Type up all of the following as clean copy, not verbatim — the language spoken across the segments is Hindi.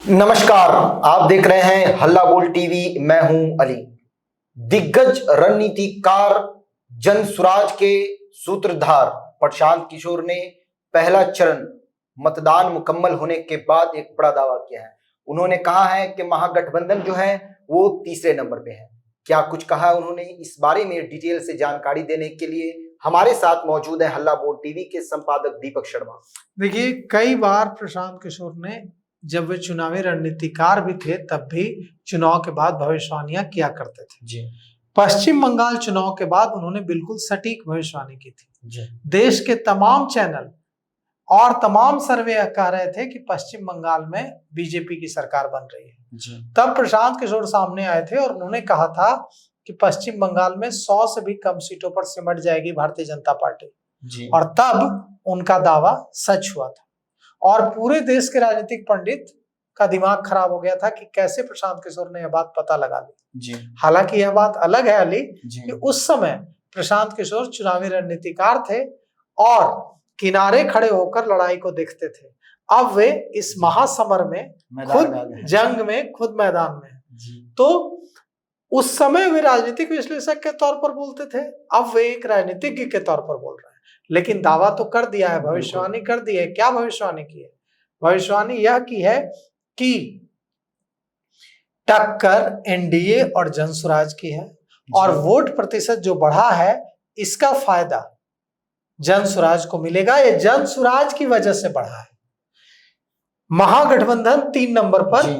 नमस्कार, आप देख रहे हैं हल्ला बोल टीवी। मैं हूं अली। दिग्गज रणनीतिकार जनसुराज के सूत्रधार प्रशांत किशोर ने पहला चरण मतदान मुकम्मल होने के बाद एक बड़ा दावा किया है। उन्होंने कहा है कि महागठबंधन जो है वो तीसरे नंबर पे है। क्या कुछ कहा उन्होंने, इस बारे में डिटेल से जानकारी देने के लिए हमारे साथ मौजूद है हल्ला बोल टीवी के संपादक दीपक शर्मा। देखिए, कई बार प्रशांत किशोर ने, जब वे चुनावी रणनीतिकार भी थे, तब भी चुनाव के बाद भविष्यवाणियां किया करते थे। जी पश्चिम बंगाल चुनाव के बाद उन्होंने बिल्कुल सटीक भविष्यवाणी की थी। जी देश के तमाम चैनल और तमाम सर्वे कह रहे थे कि पश्चिम बंगाल में बीजेपी की सरकार बन रही है। जी तब प्रशांत किशोर सामने आए थे और उन्होंने कहा था कि पश्चिम बंगाल में 100 से भी कम सीटों पर सिमट जाएगी भारतीय जनता पार्टी। जी और तब उनका दावा सच हुआ था और पूरे देश के राजनीतिक पंडित का दिमाग खराब हो गया था कि कैसे प्रशांत किशोर ने यह बात पता लगा ली। जी हालांकि यह बात अलग है अली जी कि उस समय प्रशांत किशोर चुनावी रणनीतिकार थे और किनारे खड़े होकर लड़ाई को देखते थे। अब वे इस महासमर में खुद जंग में खुद मैदान में हैं। तो उस समय वे राजनीतिक विश्लेषक के तौर पर बोलते थे, अब वे एक राजनीतिज्ञ के तौर पर बोल रहे हैं। लेकिन दावा तो कर दिया है, भविष्यवाणी कर दी है। क्या भविष्यवाणी की है? भविष्यवाणी यह की है कि टक्कर एनडीए और जनसुराज की है और वोट प्रतिशत जो बढ़ा है इसका फायदा जनसुराज को मिलेगा। ये जनसुराज की वजह से बढ़ा है। महागठबंधन 3 नंबर पर।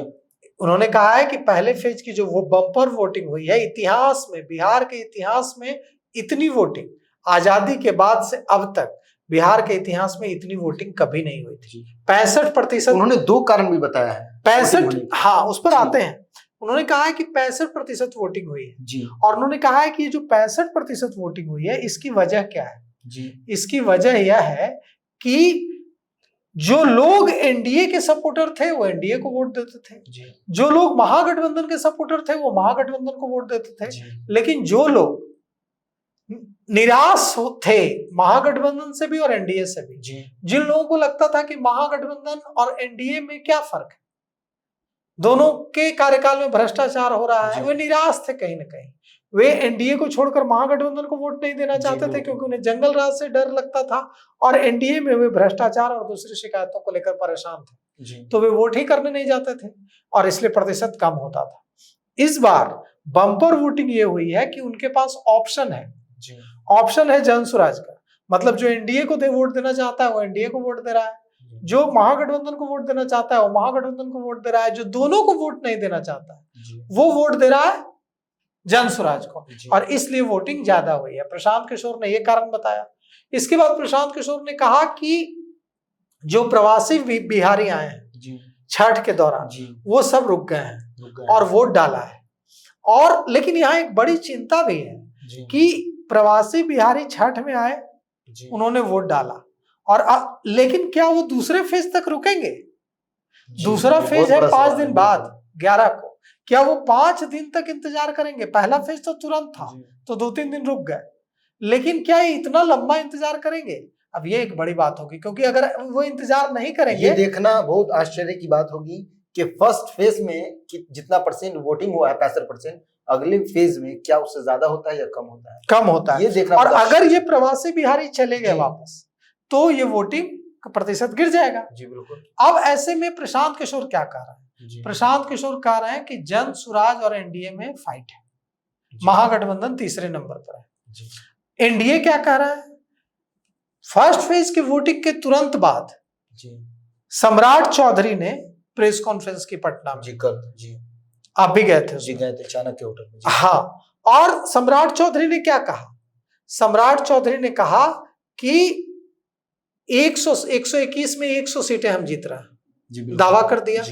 उन्होंने कहा है कि पहले फेज की जो वो बम्पर वोटिंग हुई है, इतिहास में, बिहार के इतिहास में इतनी वोटिंग आजादी के बाद से अब तक बिहार के इतिहास में इतनी वोटिंग कभी नहीं हुई थी। 65%। उन्होंने 2 कारण भी बताया है। 65, हाँ उस पर आते हैं। उन्होंने कहा है कि 65% वोटिंग हुई है जी। और उन्होंने कहा है कि जो 65% वोटिंग हुई है इसकी वजह क्या है जी। इसकी वजह यह है कि जो लोग एनडीए के सपोर्टर थे वो एनडीए को वोट देते थे जी। जो लोग महागठबंधन के सपोर्टर थे वो महागठबंधन को वोट देते थे जी। लेकिन जो लोग निराश थे महागठबंधन से भी और एनडीए से भी, जिन लोगों को लगता था कि महागठबंधन और एनडीए में क्या फर्क है, दोनों के कार्यकाल में भ्रष्टाचार हो रहा है, वे निराश थे कहीं ना कहीं। वे एनडीए को छोड़कर महागठबंधन को वोट नहीं देना चाहते थे क्योंकि उन्हें जंगल राज से डर लगता था और एनडीए में वे भ्रष्टाचार और दूसरी शिकायतों को लेकर परेशान थे, तो वे वोट ही करने नहीं जाते थे और इसलिए प्रतिशत कम होता था। इस बार बम्पर वोटिंग ये हुई है कि उनके पास ऑप्शन है। ऑप्शन है जनसुराज का, मतलब जो एनडीए को वोट देना चाहता है वो एनडीए को वोट दे रहा है, जो महागठबंधन को वोट देना चाहता है वो महागठबंधन को वोट दे रहा है, जो दोनों को वोट नहीं देना चाहता है वो वोट दे रहा है जनसुराज को और इसलिए वोटिंग ज्यादा हुई है। प्रशांत किशोर ने यह कारण बताया। इसके बाद प्रशांत किशोर ने कहा कि जो प्रवासी बिहारी आए हैं छठ के दौरान वो सब रुक गए हैं और वोट डाला है। और लेकिन यहाँ एक बड़ी चिंता भी है कि प्रवासी बिहारी छठ में आए, उन्होंने वोट डाला और लेकिन क्या वो दूसरे फेज तक रुकेंगे? दूसरा फेज है 5 दिन बाद 11 को। क्या वो 5 दिन तक इंतजार करेंगे? पहला फेज तो तुरंत था तो 2-3 दिन रुक गए, लेकिन क्या ये इतना लंबा इंतजार करेंगे? अब ये एक बड़ी बात होगी क्योंकि अगर वो इंतजार नहीं करेंगे, ये देखना बहुत आश्चर्य की बात होगी कि फर्स्ट फेज में जितना परसेंट वोटिंग हुआ है 65%, अगले फेज में क्या उससे ज्यादा होता है या कम होता है? कम होता है। ये देखना। और अगर ये प्रवासी बिहारी चले गए वापस तो ये वोटिंग का प्रतिशत गिर जाएगा। जी बिल्कुल। अब ऐसे में प्रशांत किशोर क्या कह रहे हैं? प्रशांत किशोर कह रहे हैं कि जनसुराज और एनडीए में फाइट है, महागठबंधन तीसरे नंबर पर है। एनडीए क्या कह रहा है? फर्स्ट फेज की वोटिंग के तुरंत बाद सम्राट चौधरी ने प्रेस कॉन्फ्रेंस की पटना में। जी आप भी गए थे? गए थे चाणक्य होटल में। हाँ, और सम्राट चौधरी ने क्या कहा? सम्राट चौधरी ने कहा कि 121 में 100 सीटें हम जीत रहे हैं, दावा कर दिया।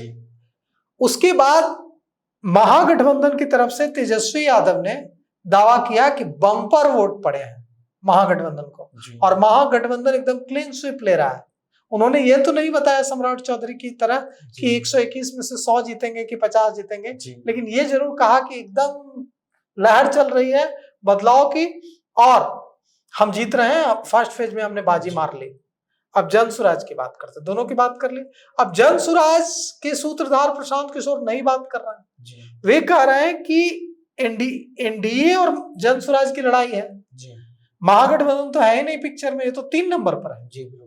उसके बाद महागठबंधन की तरफ से तेजस्वी यादव ने दावा किया कि बम्पर वोट पड़े हैं महागठबंधन को और महागठबंधन एकदम क्लीन स्वीप ले रहा है। उन्होंने ये तो नहीं बताया सम्राट चौधरी की तरह कि 121 में से 100 जीतेंगे कि 50 जीतेंगे, लेकिन ये जरूर कहा कि एकदम लहर चल रही है बदलाव की और हम जीत रहे हैं। फर्स्ट फेज में हमने बाजी मार ली। अब जनसुराज की बात करते हैं, दोनों की बात कर ली। अब जनसुराज के सूत्रधार प्रशांत किशोर नई बात कर रहे हैं। वे कह रहे हैं कि एनडीए और जनसुराज की लड़ाई है, महागठबंधन तो है ही नहीं पिक्चर में, ये तो 3 नंबर पर है। जी बिल्कुल।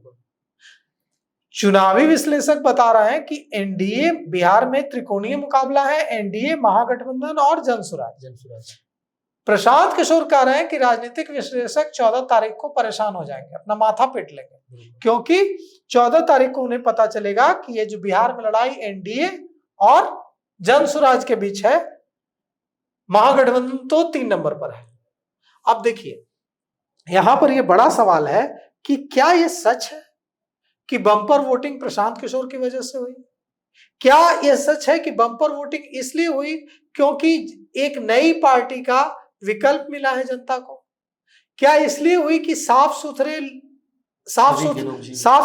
चुनावी विश्लेषक बता रहे हैं कि एनडीए बिहार में त्रिकोणीय मुकाबला है, एनडीए, महागठबंधन और जनसुराज। प्रशांत किशोर कह रहे हैं कि राजनीतिक विश्लेषक 14 तारीख को परेशान हो जाएंगे, अपना माथा पीट लेंगे, क्योंकि 14 तारीख को उन्हें पता चलेगा कि ये जो बिहार में लड़ाई एनडीए और जनसुराज के बीच है, महागठबंधन तो 3 नंबर पर है। अब देखिए यहां पर यह बड़ा सवाल है कि क्या यह सच है कि बम्पर वोटिंग प्रशांत किशोर की वजह से हुई? क्या यह सच है कि बम्पर वोटिंग इसलिए हुई क्योंकि एक नई पार्टी का विकल्प मिला है जनता को? क्या इसलिए हुई कि साफ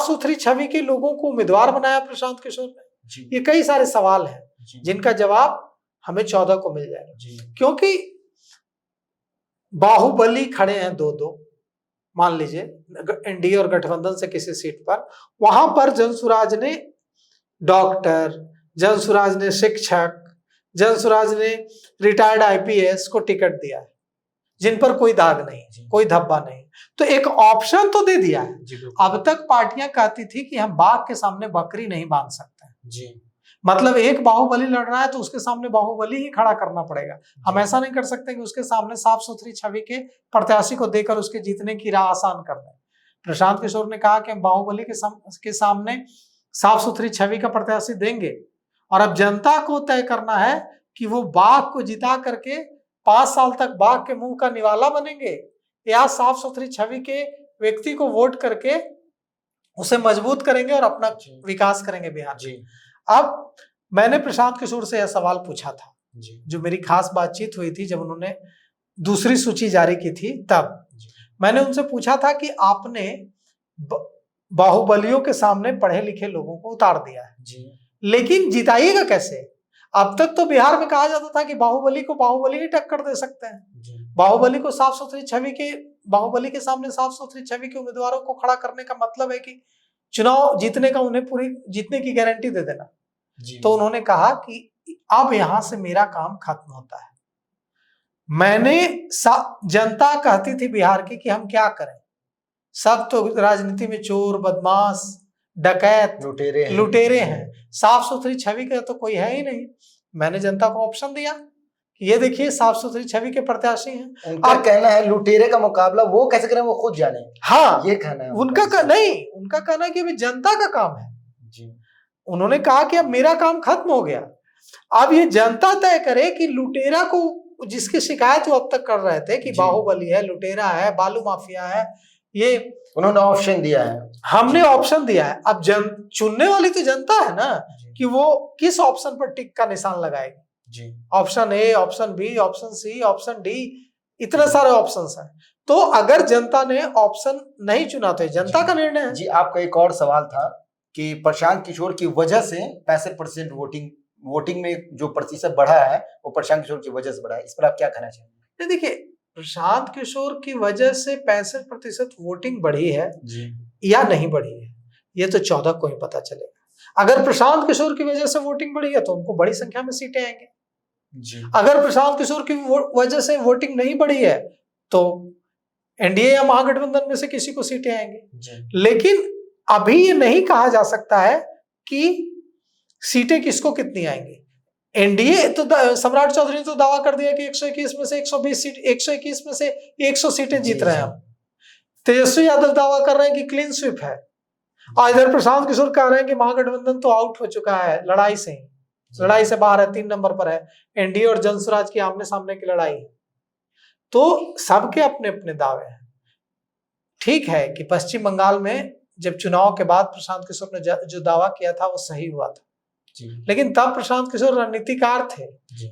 सुथरी छवि के लोगों को उम्मीदवार बनाया प्रशांत किशोर ने? ये कई सारे सवाल हैं जिनका जवाब हमें 14 को मिल जाएगा, क्योंकि बाहुबली खड़े हैं 2-2, मान लीजिए एनडीए और गठबंधन से किसी सीट पर, वहां पर जनसुराज ने डॉक्टर, जनसुराज ने शिक्षक, जनसुराज ने रिटायर्ड आईपीएस को टिकट दिया है, जिन पर कोई दाग नहीं, कोई धब्बा नहीं, तो एक ऑप्शन तो दे दिया है। अब तक पार्टियां कहती थी कि हम बाघ के सामने बकरी नहीं बांध सकते, मतलब एक बाहुबली लड़ रहा है तो उसके सामने बाहुबली ही खड़ा करना पड़ेगा। हम ऐसा नहीं कर सकते कि उसके सामने साफ सुथरी छवि के प्रत्याशी को देकर उसके जीतने की राह आसान कर दें। प्रशांत किशोर ने कहा कि हम बाहुबली के सामने साफ सुथरी छवि का प्रत्याशी देंगे, और अब जनता को तय करना है कि वो बाघ को जिता करके 5 साल तक बाघ के मुंह का निवाला बनेंगे, या साफ सुथरी छवि के व्यक्ति को वोट करके उसे मजबूत करेंगे और अपना विकास करेंगे बिहार में। अब मैंने प्रशांत किशोर से यह सवाल पूछा था, जो मेरी खास बातचीत हुई थी जब उन्होंने दूसरी सूची जारी की थी, तब मैंने उनसे पूछा था कि आपने बाहुबलियों के सामने पढ़े लिखे लोगों को उतार दिया है, लेकिन जिताइएगा कैसे? अब तक तो बिहार में कहा जाता था कि बाहुबली को बाहुबली ही टक्कर दे सकते हैं, बाहुबली को साफ सुथरी छवि के, बाहुबली के सामने साफ सुथरी छवि के उम्मीदवारों को खड़ा करने का मतलब है कि चुनाव जीतने का, उन्हें पूरी जीतने की गारंटी दे देना। तो उन्होंने कहा कि अब यहां से मेरा काम खत्म होता है। मैंने जनता कहती थी बिहार की कि हम क्या करें, सब तो राजनीति में चोर, बदमाश, डकैत, लुटेरे हैं, साफ सुथरी छवि का तो कोई है ही नहीं। मैंने जनता को ऑप्शन दिया कि ये देखिए साफ सुथरी छवि के प्रत्याशी हैं। उनका कहना है लुटेरे का मुकाबला वो कैसे करें वो खुद जाने। हाँ, ये कहना है उनका नहीं, उनका कहना है कि अभी जनता का काम है जी। उन्होंने कहा कि अब मेरा काम खत्म हो गया, अब ये जनता तय करे कि लुटेरा को, जिसकी शिकायत वो अब तक कर रहे थे कि बाहुबली है, लुटेरा है, बालू माफिया है, ये उन्होंने ऑप्शन दिया है, हमने ऑप्शन दिया है। अब चुनने वाली तो जनता है ना कि वो किस ऑप्शन पर टिक का निशान लगाएगी। Option A, option B, option C, option D, इतने सारे ऑप्शंस हैं। तो अगर जनता ने ऑप्शन नहीं चुना तो जनता का निर्णय है। जी, आपका एक और सवाल था कि प्रशांत किशोर की वजह से 65% वोटिंग में जो प्रतिशत बढ़ा है वो प्रशांत किशोर की वजह से बढ़ा है, इस पर आप क्या कहना चाहेंगे? देखिए, प्रशांत किशोर की वजह से 65% वोटिंग बढ़ी है या नहीं बढ़ी है, ये तो 14 को ही पता चलेगा। अगर प्रशांत किशोर की वजह से वोटिंग बढ़ी है तो उनको बड़ी संख्या में सीटें आएंगी। अगर प्रशांत किशोर की वजह से वोटिंग नहीं बढ़ी है तो एनडीए या महागठबंधन में से किसी को सीटें आएंगी। लेकिन अभी ये नहीं कहा जा सकता है कि सीटें किसको कितनी आएंगी। एनडीए तो सम्राट चौधरी ने तो दावा कर दिया कि 121 में से 120 सीट, 121 में से 100 सीटें जीत रहे हैं हम। तेजस्वी यादव दावा कर रहे हैं कि क्लीन स्वीप है, और इधर प्रशांत किशोर कह रहे हैं कि महागठबंधन तो आउट हो चुका है, लड़ाई से बाहर है, 3 नंबर पर है, एनडीए और जनसुराज की आमने सामने की लड़ाई है। तो सबके अपने अपने दावे हैं। ठीक है कि पश्चिम बंगाल में जब चुनाव के बाद प्रशांत किशोर ने जो दावा किया था वो सही हुआ था, लेकिन तब प्रशांत किशोर रणनीतिकार थे,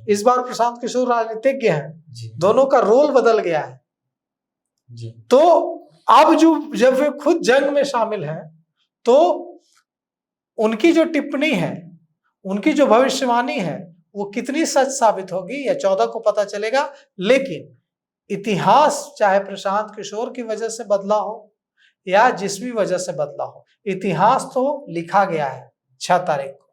इस बार प्रशांत किशोर राजनीतिज्ञ हैं, दोनों का रोल बदल गया है। तो अब जब वे खुद जंग में शामिल हैं तो उनकी जो टिप्पणी है, उनकी जो भविष्यवाणी है, वो कितनी सच साबित होगी या 14 को पता चलेगा। लेकिन इतिहास चाहे प्रशांत किशोर की वजह से बदला हो या जिस भी वजह से बदला हो, इतिहास तो लिखा गया है 6 तारीख को।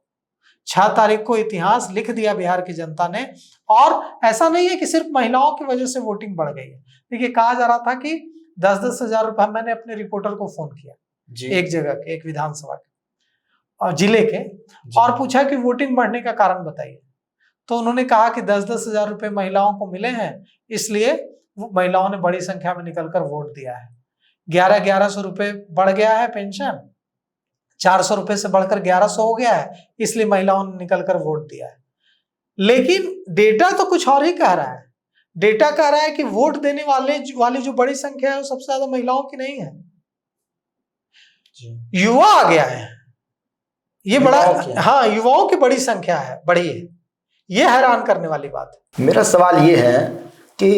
6 तारीख को इतिहास लिख दिया बिहार की जनता ने। और ऐसा नहीं है कि सिर्फ महिलाओं की वजह से वोटिंग बढ़ गई है। देखिए, कहा जा रहा था कि 10-10 हजार रुपए, मैंने अपने रिपोर्टर को फोन किया जी। एक जगह के, एक विधानसभा के और जिले के, और पूछा कि वोटिंग बढ़ने का कारण बताइए। तो उन्होंने कहा कि 10-10 हजार रुपए महिलाओं को मिले हैं, इसलिए महिलाओं ने बड़ी संख्या में निकलकर वोट दिया है। 1100 रुपए बढ़ गया है पेंशन, 400 रुपए से बढ़कर 1100 हो गया है, इसलिए महिलाओं ने निकलकर वोट दिया है। लेकिन डेटा तो कुछ और ही कह रहा है। डेटा कह रहा है कि वोट देने वाली जो बड़ी संख्या है वो सबसे ज्यादा महिलाओं की नहीं है, युवा आ गया है। ये बड़ा, हाँ, युवाओं की बड़ी संख्या है, बड़ी है। ये हैरान करने वाली बात है। मेरा सवाल ये है कि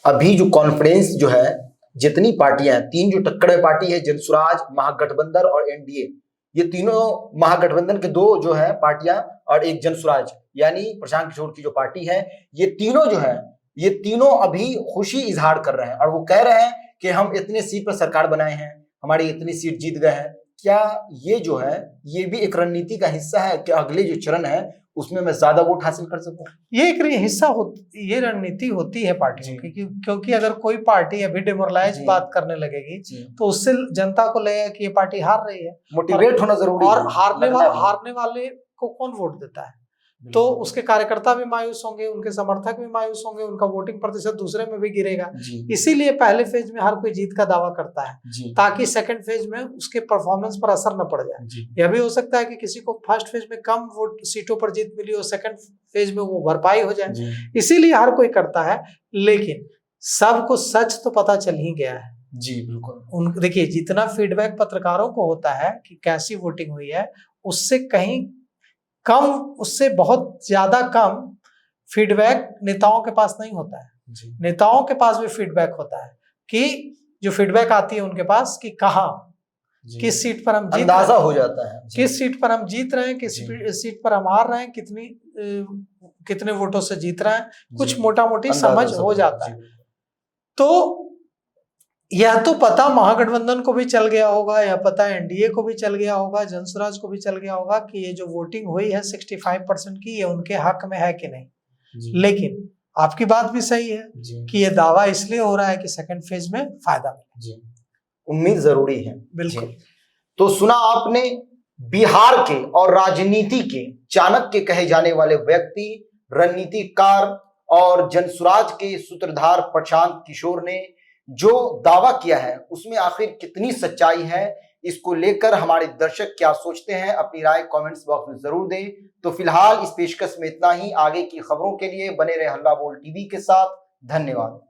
अभी जो कॉन्फ्रेंस जो है, जितनी पार्टियां हैं, 3 जो टक्कर पार्टी है, जनसुराज, महागठबंधन और एनडीए, ये तीनों महागठबंधन के 2 जो है पार्टियां और एक जनसुराज यानी प्रशांत किशोर की जो पार्टी है, ये तीनों जो है, ये तीनों अभी खुशी इजहार कर रहे हैं और वो कह रहे हैं कि हम इतने सीट पर सरकार बनाए हैं, हमारी इतनी सीट जीत गए हैं। क्या ये जो है, ये भी एक रणनीति का हिस्सा है कि अगले जो चरण है उसमें मैं ज्यादा वोट हासिल कर सकूं? ये एक हिस्सा होती, ये रणनीति होती है पार्टियों की, क्योंकि अगर कोई पार्टी अभी डिमोरलाइज बात करने लगेगी तो उससे जनता को लगेगा कि ये पार्टी हार रही है, मोटिवेट होना जरूरी है। और हारने वाले को कौन वोट देता है? तो उसके कार्यकर्ता भी मायूस होंगे, उनके समर्थक भी मायूस होंगे, उनका वोटिंग प्रतिशत दूसरे में भी गिरेगा। इसीलिए पहले फेज में हर कोई जीत का दावा करता है, ताकि सेकंड फेज में उसके परफॉर्मेंस पर असर न पड़ जाए। यह भी हो सकता है कि किसी को फर्स्ट फेज में कम वोट सीटों पर जीत मिली और सेकंड फेज में वो भरपाई हो जाए, इसीलिए हर कोई करता है। लेकिन सबको सच तो पता चल ही गया है। जी बिल्कुल। देखिए, जितना फीडबैक पत्रकारों को होता है कि कैसी वोटिंग हुई है, उससे कहीं कम, उससे बहुत ज्यादा कम फीडबैक नेताओं के पास नहीं होता है। नेताओं के पास भी फीडबैक होता है, कि जो फीडबैक आती है उनके पास कि कहाँ, किस सीट पर हम जीत, अंदाजा हो जाता है किस सीट पर हम जीत रहे हैं, किस सीट पर हम हार रहे हैं, कितने वोटों से जीत रहे हैं, कुछ मोटा मोटी समझ हो जाता है। तो यह तो पता महागठबंधन को भी चल गया होगा, यह पता एनडीए को भी चल गया होगा, जनसुराज को भी चल गया होगा कि ये जो वोटिंग हुई है 65% की, ये उनके हक में है कि नहीं। लेकिन आपकी बात भी सही है कि ये दावा इसलिए हो रहा है कि सेकंड फेज में फायदा मिले। उम्मीद जरूरी है। बिल्कुल। तो सुना आपने बिहार के और राजनीति के चाणक्य कहे जाने वाले व्यक्ति, रणनीतिकार और जनसुराज के सूत्रधार प्रशांत किशोर ने जो दावा किया है, उसमें आखिर कितनी सच्चाई है, इसको लेकर हमारे दर्शक क्या सोचते हैं, अपनी राय कमेंट्स बॉक्स में जरूर दें। तो फिलहाल इस पेशकश में इतना ही। आगे की खबरों के लिए बने रहे हल्ला बोल टीवी के साथ। धन्यवाद।